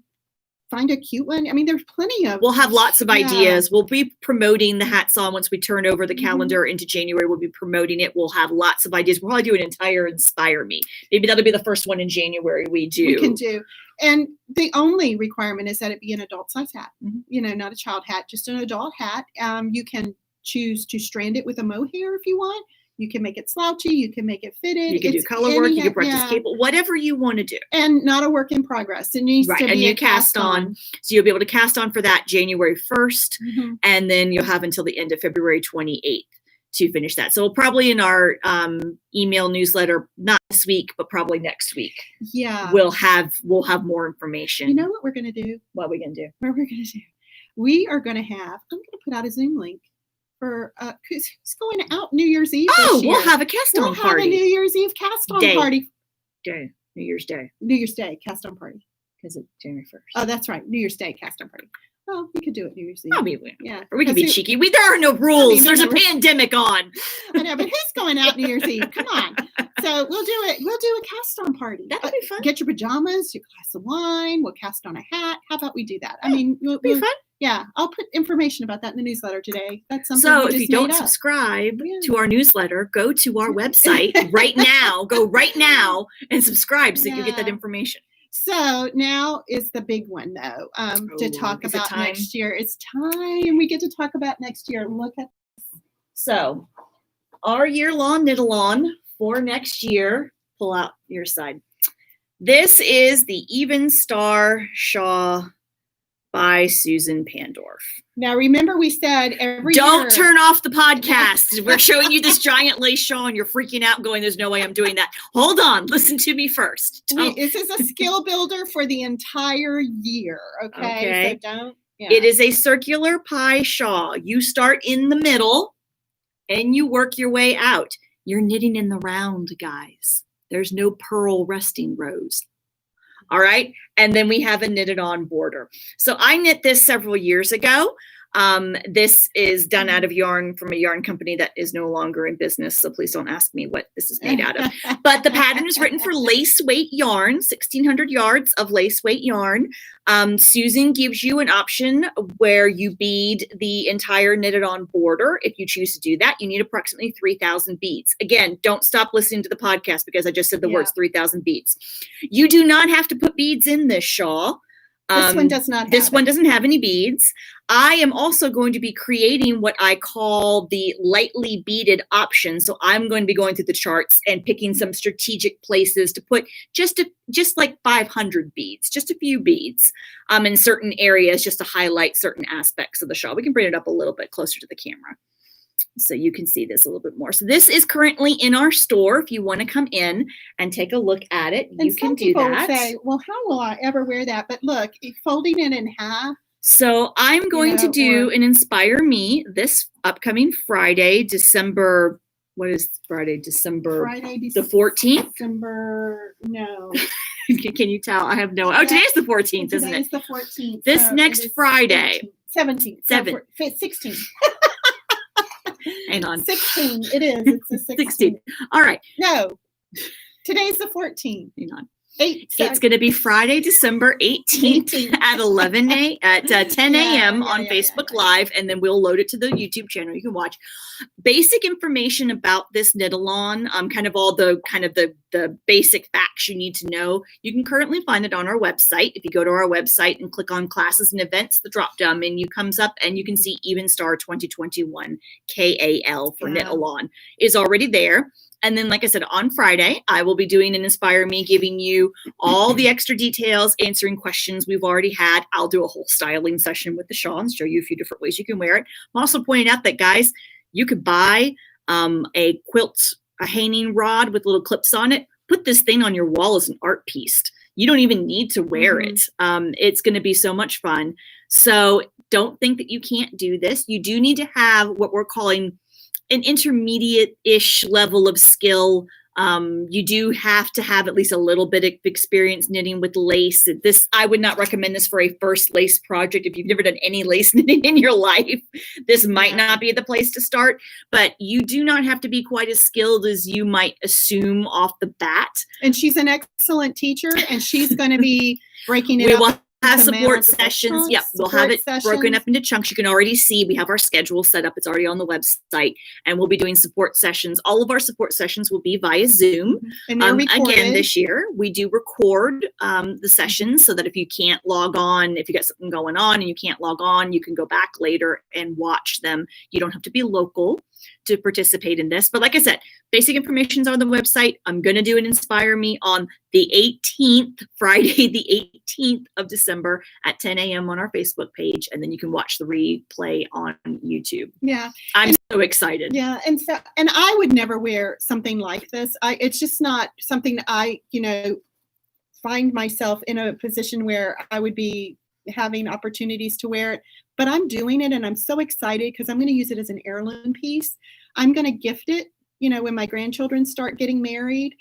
Find a cute one. I mean, there's plenty of. We'll have lots of Yeah. ideas. We'll be promoting the hats on once we turn over the calendar into January. We'll be promoting it. We'll have lots of ideas. We'll probably do an entire Inspire Me. Maybe that'll be the first one in January we do. We can do. And the only requirement is that it be an adult size hat. Not a child hat, just an adult hat. You can choose to strand it with a mohair if you want. You can make it slouchy. You can make it fitted. You can do color work. You can practice cable. Whatever you want to do. And not a work in progress. It needs to be a new cast on. So you'll be able to cast on for that January 1st. And then you'll have until the end of February 28th to finish that. So we'll probably in our email newsletter, not this week, but probably next week. Yeah. We'll have more information. You know what we're going to do? What are we going to do? We are going to have, I'm going to put out a Zoom link for, who's going out New Year's Eve this Oh, year. we'll have a cast on party. We'll have a New Year's Eve cast on party. New Year's Day. New Year's Day cast on party. Because it's January 1st. Oh, that's right. New Year's Day cast on party. Well, we could do it New Year's Eve. Or we could be cheeky. There are no rules. There's a pandemic on. I know, but who's going out New Year's Eve? Come on. So we'll do it. We'll do a cast on party. That'll be fun. Get your pajamas, your glass of wine. We'll cast on a hat. How about we do that? I mean, it'll be fun. Yeah, I'll put information about that in the newsletter today. That's something. So if you don't subscribe to our newsletter, go to our website right now. Go right now and subscribe so you get that information. So now is the big one, though, to talk about next year. It's time we get to talk about next year. Look at this. So our year-long knit-along for next year. Pull out your side. This is the Even Star Shawl by Susan Pandorf. Now, remember we said Don't turn off the podcast. We're showing you this giant lace shawl and you're freaking out going, there's no way I'm doing that. Hold on. Listen to me first. This is a skill builder for the entire year. Okay. So Yeah. It is a circular pie shawl. You start in the middle and you work your way out. You're knitting in the round, guys. There's no purl resting rows. All right. And then we have a knitted on border. So I knit this several years ago. This is done out of yarn from a yarn company that is no longer in business. So please don't ask me what this is made out of. But the pattern is written for lace weight yarn, 1,600 yards of lace weight yarn. Susan gives you an option where you bead the entire knitted on border. If you choose to do that, you need approximately 3,000 beads. Again, don't stop listening to the podcast because I just said the words 3,000 beads. You do not have to put beads in this shawl. This one does not. This one doesn't have any beads. I am also going to be creating what I call the lightly beaded option. So I'm going to be going through the charts and picking some strategic places to put just like 500 beads, just a few beads in certain areas, just to highlight certain aspects of the shawl. We can bring it up a little bit closer to the camera so you can see this a little bit more. So this is currently in our store. If you want to come in and take a look at it, And you can some do people that. will say, well, how will I ever wear that? But look, folding it in half. So I'm going to do an Inspire Me this upcoming Friday, December. What is Friday? December the 14th? No. Can you tell? I have no. Oh, today's the 14th, isn't it? Today's the 14th. This so next Friday. 17th. 16th. Hang on. 16. It is. It's the 16th. 16th. All right. No. Today's the 14th. Hang on. 8. It's going to be Friday, December 18th at 10 a.m. on Facebook Live, and then we'll load it to the YouTube channel. You can watch. Basic information about this knit-along, kind of all the basic facts you need to know. You can currently find it on our website. If you go to our website and click on classes and events, the drop-down menu comes up, and you can see Even Star 2021 KAL for knit-along is already there. And then, like I said, on Friday, I will be doing an Inspire Me, giving you all the extra details, answering questions we've already had. I'll do a whole styling session with the shawl and show you a few different ways you can wear it. I'm also pointing out that, guys, you could buy a quilt, a hanging rod with little clips on it. Put this thing on your wall as an art piece. You don't even need to wear it. It's going to be so much fun. So don't think that you can't do this. You do need to have what we're calling an intermediate-ish level of skill. You do have to have at least a little bit of experience knitting with lace. I would not recommend this for a first lace project. If you've never done any lace knitting in your life, this might not be the place to start. But you do not have to be quite as skilled as you might assume off the bat. And she's an excellent teacher, and she's going to be breaking it up. Have support sessions. Yep, we'll have it broken up into chunks. You can already see we have our schedule set up. It's already on the website, and we'll be doing support sessions. All of our support sessions will be via Zoom. And they're recorded. Again, this year we do record the sessions so that if you can't log on, if you got something going on and you can't log on, you can go back later and watch them. You don't have to be local to participate in this. But like I said, basic information is on the website. I'm going to do an Inspire Me on the 18th, Friday, the 18th of December at 10 a.m. on our Facebook page. And then you can watch the replay on YouTube. Yeah. I'm so excited. Yeah. And I would never wear something like this. It's just not something that I, find myself in a position where I would be having opportunities to wear it. But I'm doing it, and I'm so excited because I'm going to use it as an heirloom piece. I'm going to gift it, when my grandchildren start getting married.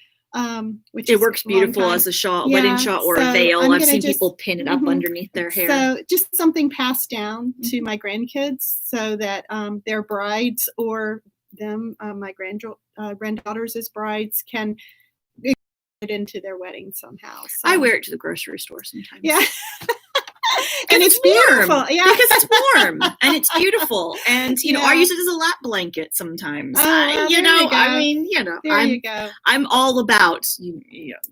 Which it works beautiful as a shawl, wedding shawl, or a veil. I've seen people pin it up underneath their hair. So just something passed down to my grandkids so that their brides or them, my granddaughters as brides, can get it into their wedding somehow. So. I wear it to the grocery store sometimes. Yeah. And it's beautiful. Yeah. Because it's warm and it's beautiful. And, I use it as a lap blanket sometimes. There you go. I'm all about,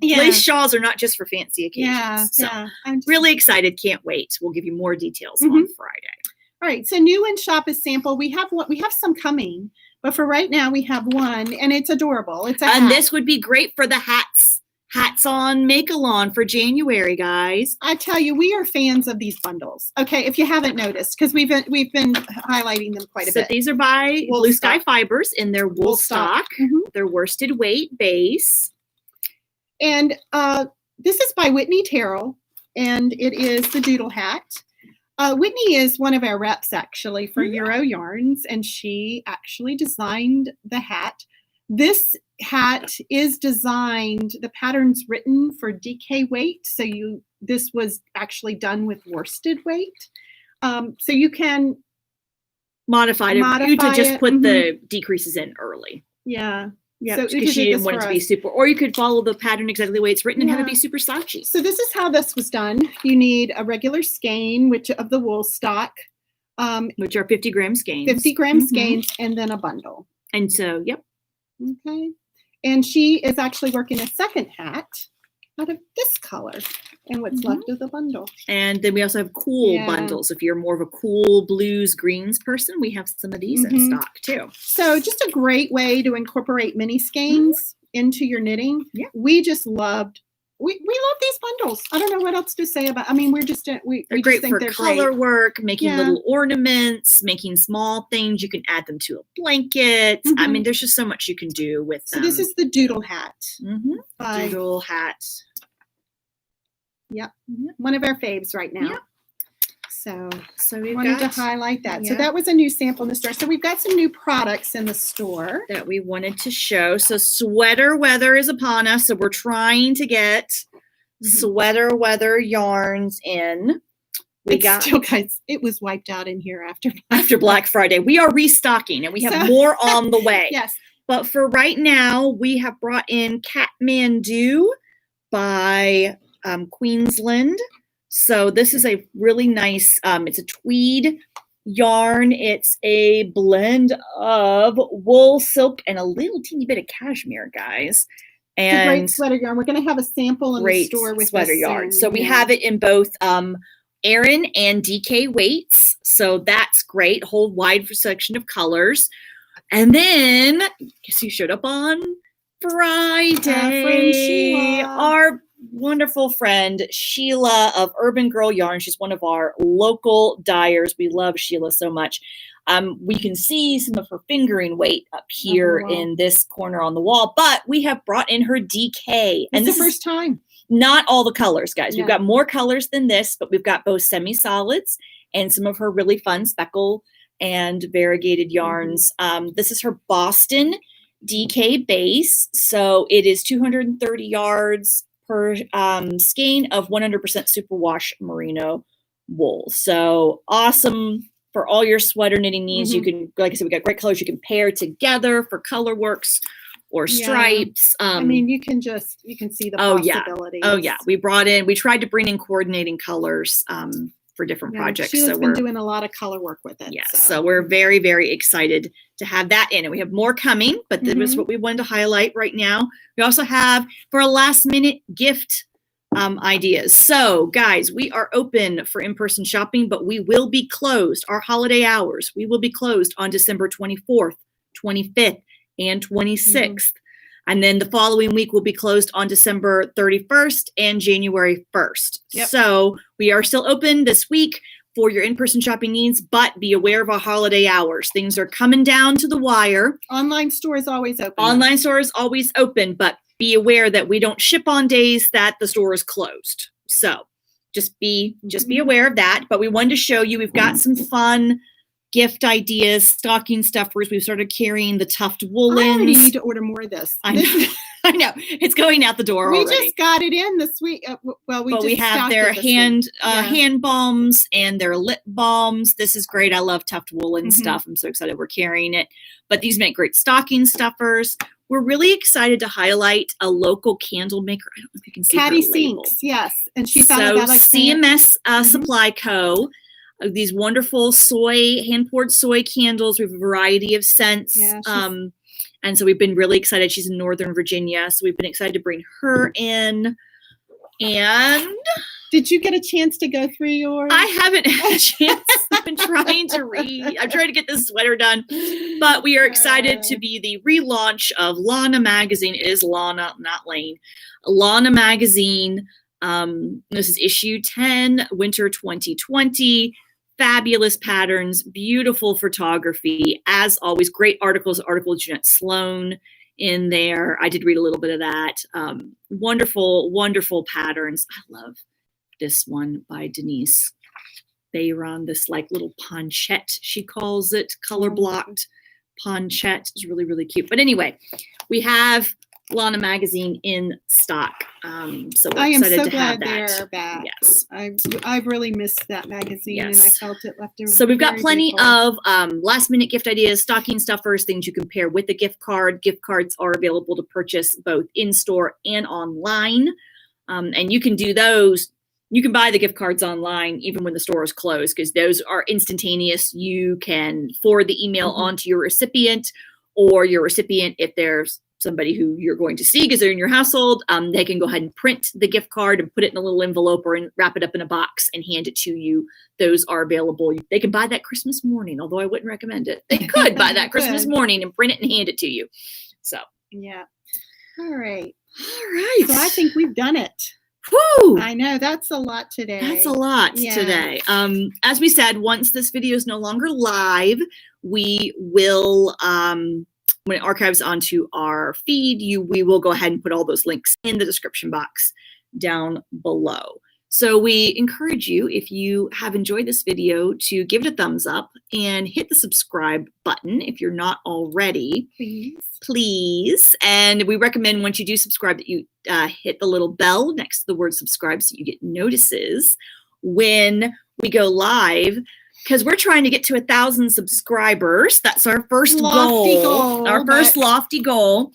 lace shawls are not just for fancy occasions. Yeah. So I'm really excited. Can't wait. We'll give you more details on Friday. All right. So new in shop is sample. We have some coming, but for right now we have one, and it's adorable. It's a hat. This would be great for the hats on Make-A-Lawn for January, guys. I tell you, we are fans of these bundles. Okay, if you haven't noticed, because we've been highlighting them quite a bit. These are by Blue Sky Fibers in their wool stock, their worsted weight base. And this is by Whitney Terrell, and it is the Doodle Hat. Whitney is one of our reps actually for Euro Yarns, and she actually designed the hat. This hat is designed, the pattern's written for DK weight. So this was actually done with worsted weight. So you can modify it. You could just it. put the decreases in early. Yeah. Yeah, so because she didn't want it to be super, or you could follow the pattern exactly the way it's written and have it be super slouchy. So this is how this was done. You need a regular skein, which of the wool stock, which are 50-gram skeins. 50-gram skeins, and then a bundle. And so, yep. Okay. And she is actually working a second hat out of this color and what's left of the bundle. And then we also have cool bundles. If you're more of a cool blues greens person, we have some of these in stock too. So just a great way to incorporate mini skeins into your knitting. Yeah. We just loved, we love these bundles. I don't know what else to say about, I mean, we're just, we they're great just think for they're color great. work, making little ornaments, making small things. You can add them to a blanket. I mean, there's just so much you can do with them. So this is the doodle hat. Doodle hat. Yep. One of our faves right now. Yep. So we wanted to highlight that. So that was a new sample in the store. So we've got some new products in the store that we wanted to show. So sweater weather is upon us. So we're trying to get sweater weather yarns in. Guys, it was wiped out in here after Black Friday. We are restocking and we have more on the way. Yes. But for right now, we have brought in Kathmandu by Queensland. So this is a really nice, it's a tweed yarn. It's a blend of wool, silk, and a little teeny bit of cashmere, guys. And it's a great sweater yarn. We're going to have a sample in the store with sweater yarn. So we have it in both Aran and DK weights. So that's great. Whole wide selection of colors. And then, guess who showed up on Friday? Our wonderful friend Sheila of Urban Girl Yarn. She's one of our local dyers. We love Sheila so much. We can see some of her fingering weight up here in this corner on the wall, but we have brought in her DK. And this is the first time. Not all the colors, guys. We've got more colors than this, but we've got both semi-solids and some of her really fun speckle and variegated yarns. This is her Boston DK base. So it is 230 yards per skein of 100% superwash merino wool. So awesome for all your sweater knitting needs. You can, like I said, we got great colors you can pair together for color works or stripes. I mean, you can see the possibilities. Oh yeah. We tried to bring in coordinating colors for different projects. Sheila's been doing a lot of color work with it. Yeah. So we're very, very excited to have that in. And we have more coming, but this is what we wanted to highlight right now. We also have for a last minute gift ideas. So guys, we are open for in-person shopping, but we will be closed. Our holiday hours, we will be closed on December 24th, 25th, and 26th. And then the following week will be closed on December 31st and January 1st. So we are still open this week for your in-person shopping needs, but be aware of our holiday hours. Things are coming down to the wire. Online store is always open. Online store is always open, but be aware that we don't ship on days that the store is closed. So just be aware of that. But we wanted to show you, we've got some fun gift ideas, stocking stuffers. We've started carrying the Tuft woolens. I already need to order more of this. I know. It's going out the door already. We just got it in this week. We have their hand balms and their lip balms. This is great. I love Tuft woolen stuff. I'm so excited we're carrying it. But these make great stocking stuffers. We're really excited to highlight a local candle maker. I don't know if you can see Patty her label. Sinks, yes. And she found that CMS Supply Co. These wonderful hand-poured soy candles. We have a variety of scents. Yeah, and so we've been really excited. She's in Northern Virginia. So we've been excited to bring her in. And did you get a chance to go through yours? I haven't had a chance. I've been trying to read. I'm trying to get this sweater done. But we are excited to be the relaunch of Lana Magazine. It is Lana, not Lane. Lana Magazine. This is issue 10, winter 2020. Fabulous patterns, beautiful photography. As always, great articles of Jeanette Sloan in there. I did read a little bit of that. Wonderful, wonderful patterns. I love this one by Denise They run this like little ponchette, she calls it, color blocked ponchette. It's really, really cute. But anyway, we have Lana magazine in stock. So we're I am excited so to have glad that. they're back. Yes. I've really missed that magazine, and I Yes. felt it left a So we've got very plenty big hole. of last minute gift ideas, stocking stuffers, things you can pair with a gift card. Gift cards are available to purchase both in store and online. And you can do those. You can buy the gift cards online even when the store is closed, because those are instantaneous. You can forward the email on to your recipient, or your recipient, if there's somebody who you're going to see because they're in your household, they can go ahead and print the gift card and put it in a little envelope or wrap it up in a box and hand it to you. Those are available. They can buy that Christmas morning, although I wouldn't recommend it. They could buy that Christmas morning and print it and hand it to you. So, Yeah. All right. all right. So I think we've done it. Whew. I know that's a lot today. That's a lot Yeah. today. As we said, once this video is no longer live, we will, when it archives onto our feed, we will go ahead and put all those links in the description box down below. So we encourage you, if you have enjoyed this video, to give it a thumbs up and hit the subscribe button if you're not already. Please. And we recommend once you do subscribe that you hit the little bell next to the word subscribe so you get notices when we go live, because we're trying to get to 1,000 subscribers. That's our first goal, our first lofty goal.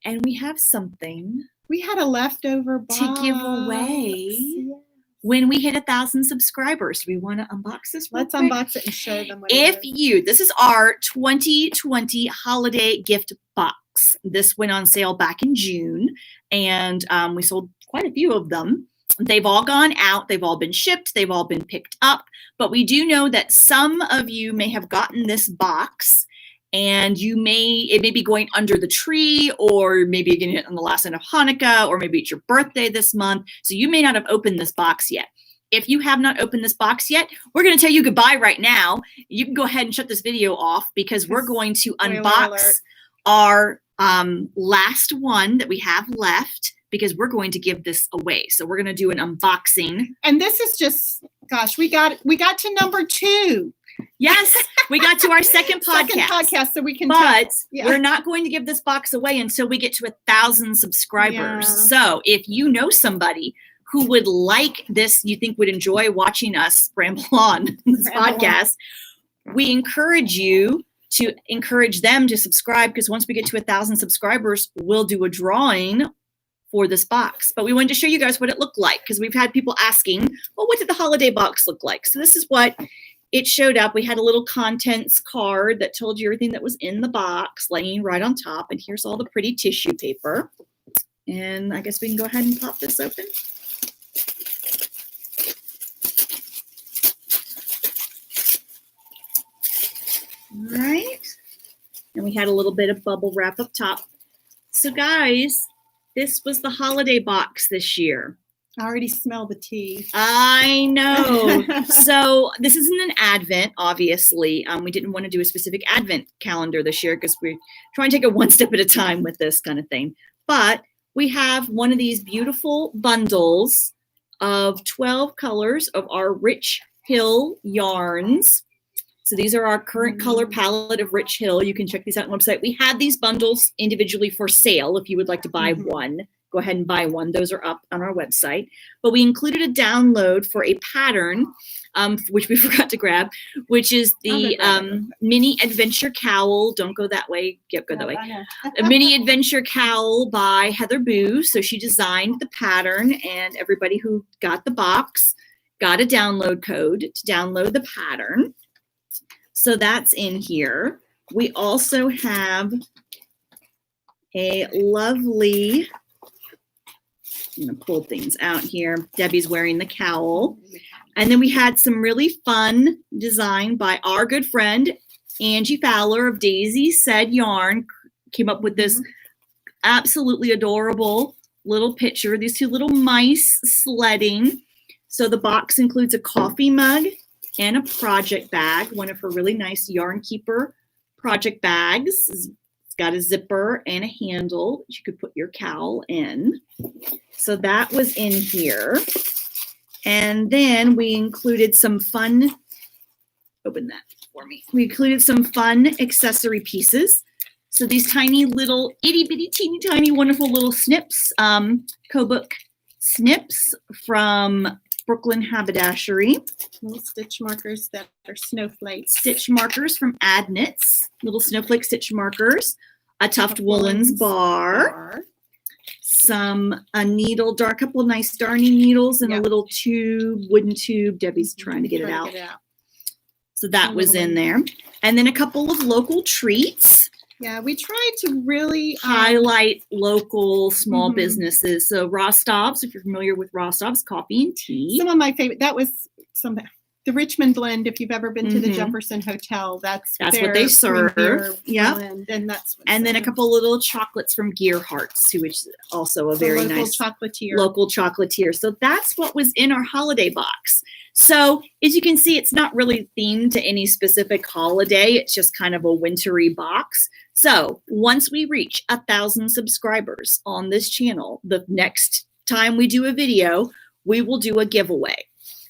And we have something We had a leftover box to give away Yeah. when we hit 1,000 subscribers. We want to unbox this real Let's quick? unbox it and show them what If it is. you, this is our 2020 holiday gift box. This went on sale back in June, and we sold quite a few of them. They've all gone out. They've all been shipped. They've all been picked up. But we do know that some of you may have gotten this box, and it may be going under the tree, or maybe you're getting it on the last night of Hanukkah, or maybe it's your birthday this month. So you may not have opened this box yet. If you have not opened this box yet, we're going to tell you goodbye right now. You can go ahead and shut this video off, because we're going to unbox our last one that we have left, because we're going to give this away. So we're going to do an unboxing. And this is just, gosh, we got to number 2. Yes, we got to our second podcast. So we can But Yeah. we're not going to give this box away until we get to 1,000 subscribers. Yeah. So if you know somebody who would like this, you think would enjoy watching us ramble on this podcast, we encourage you to encourage them to subscribe, because once we get to 1,000 subscribers, we'll do a drawing for this box. But we wanted to show you guys what it looked like, because we've had people asking, well, what did the holiday box look like? So this is what it showed up. We had a little contents card that told you everything that was in the box laying right on top. And here's all the pretty tissue paper. And I guess we can go ahead and pop this open. All right. And we had a little bit of bubble wrap up top. So guys, this was the holiday box this year. I already smell the tea. I know. So this isn't an Advent, obviously. We didn't want to do a specific Advent calendar this year, because we're trying to take it one step at a time with this kind of thing. But we have one of these beautiful bundles of 12 colors of our Rich Hill yarns. So these are our current color palette of Rich Hill. You can check these out on the website. We had these bundles individually for sale. If you would like to buy one, go ahead and buy one. Those are up on our website. But we included a download for a pattern, which we forgot to grab, which is the mini adventure cowl. Don't go that way. Yep, go that way. A mini adventure cowl by Heather Boo. So she designed the pattern, and everybody who got the box got a download code to download the pattern. So that's in here. We also have a lovely, I'm going to pull things out here. Debbie's wearing the cowl. And then we had some really fun design by our good friend, Angie Fowler of Daisy Said Yarn. Came up with this absolutely adorable little picture. These two little mice sledding. So the box includes a coffee mug and a project bag, one of her really nice Yarn Keeper project bags. It's got a zipper and a handle that you could put your cowl in. So that was in here. And then we included some fun, open that for me. We included some fun accessory pieces. So these tiny little itty bitty teeny tiny wonderful little snips, Kobook snips from Brooklyn Haberdashery. Little stitch markers that are snowflakes. Stitch markers from Adknits, little snowflake stitch markers. A Tuft Woolens bar. A needle, a couple of nice darning needles and a little tube, wooden tube. Debbie's trying to get it out. So that was in there. And then a couple of local treats. Yeah, we tried to really highlight local small businesses. So Rostov's, if you're familiar with Rostov's Coffee and Tea. Some of my favorite, that was the Richmond blend. If you've ever been to the Jefferson Hotel, that's what they serve. Yeah, and then a couple little chocolates from Gearhart's, which is also a very nice local chocolatier. So that's what was in our holiday box. So as you can see, it's not really themed to any specific holiday. It's just kind of a wintry box. So once we reach 1,000 subscribers on this channel, the next time we do a video, we will do a giveaway.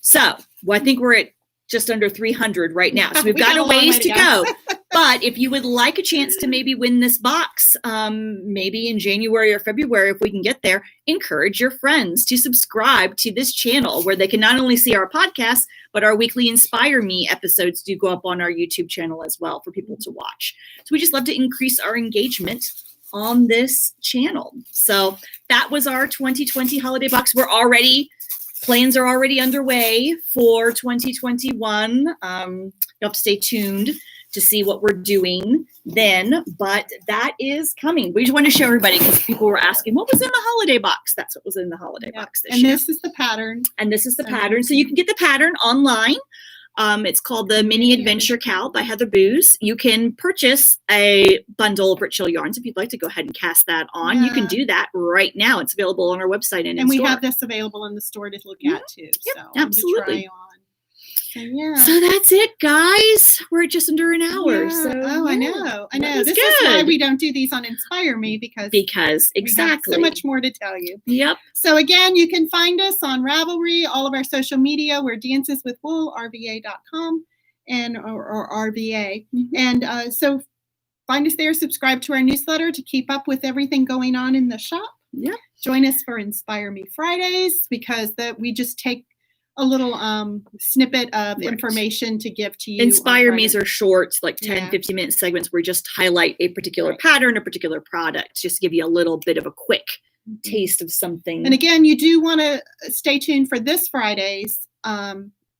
So I think we're at just under 300 right now. So we've got a ways to go. But if you would like a chance to maybe win this box, maybe in January or February, if we can get there, encourage your friends to subscribe to this channel where they can not only see our podcast, but our weekly Inspire Me episodes do go up on our YouTube channel as well for people to watch. So we just love to increase our engagement on this channel. So that was our 2020 holiday box. Plans are already underway for 2021. You'll have to stay tuned to see what we're doing then, but that is coming. We just want to show everybody because people were asking, what was in the holiday box? That's what was in the holiday box this year. This is the pattern. And this is the pattern. So you can get the pattern online. It's called the Mini Adventure Cowl by Heather Booz. You can purchase a bundle of Rich Hill yarns if you'd like to go ahead and cast that on. Yeah. You can do that right now. It's available on our website and we have this available in the store to look at too. Yep, so absolutely. To try on. So that's it, guys. We're just under an hour. Yeah. So I know. This is why we don't do these on Inspire Me because exactly we have so much more to tell you. Yep. So again, you can find us on Ravelry, all of our social media. We're Dances with Wool, RVA.com and or RVA. And so find us there. Subscribe to our newsletter to keep up with everything going on in the shop. Yep. Join us for Inspire Me Fridays because we just take a little snippet of information to give to you. Inspire Me's are short, like 10, 15-minute segments where we just highlight a particular pattern, a particular product, just to give you a little bit of a quick taste of something. And again, you do want to stay tuned for this Friday's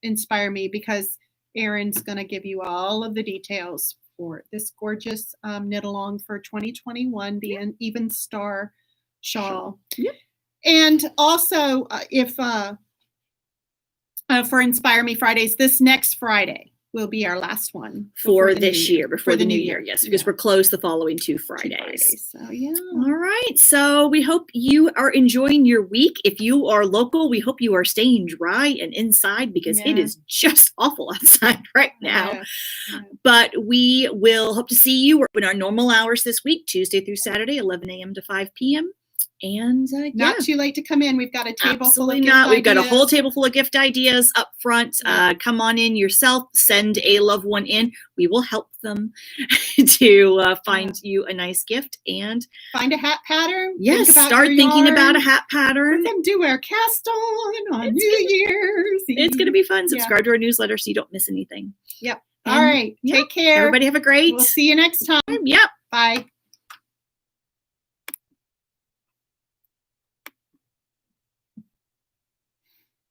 Inspire Me because Erin's going to give you all of the details for this gorgeous knit along for 2021, the Even Star shawl. Yep. And also, if for Inspire Me Fridays, this next Friday will be our last one for this year, before the new year. Yes, because we're closed the following 2 Fridays. So yeah. All right. So we hope you are enjoying your week. If you are local, we hope you are staying dry and inside because it is just awful outside right now. Yeah. But we will hope to see you in our normal hours this week, Tuesday through Saturday, 11 a.m. to 5 p.m. And not too late to come in. We've got a table full of gift ideas. We've got a whole table full of gift ideas up front. Come on in yourself. Send a loved one in. We will help them to find you a nice gift and find a hat pattern. Yes, start thinking about a hat pattern. Put them do our cast on New Year's. It's going to be fun. Subscribe to our newsletter so you don't miss anything. Yep. All right. Take care. Everybody have a great. We'll see you next time. Yep. Bye.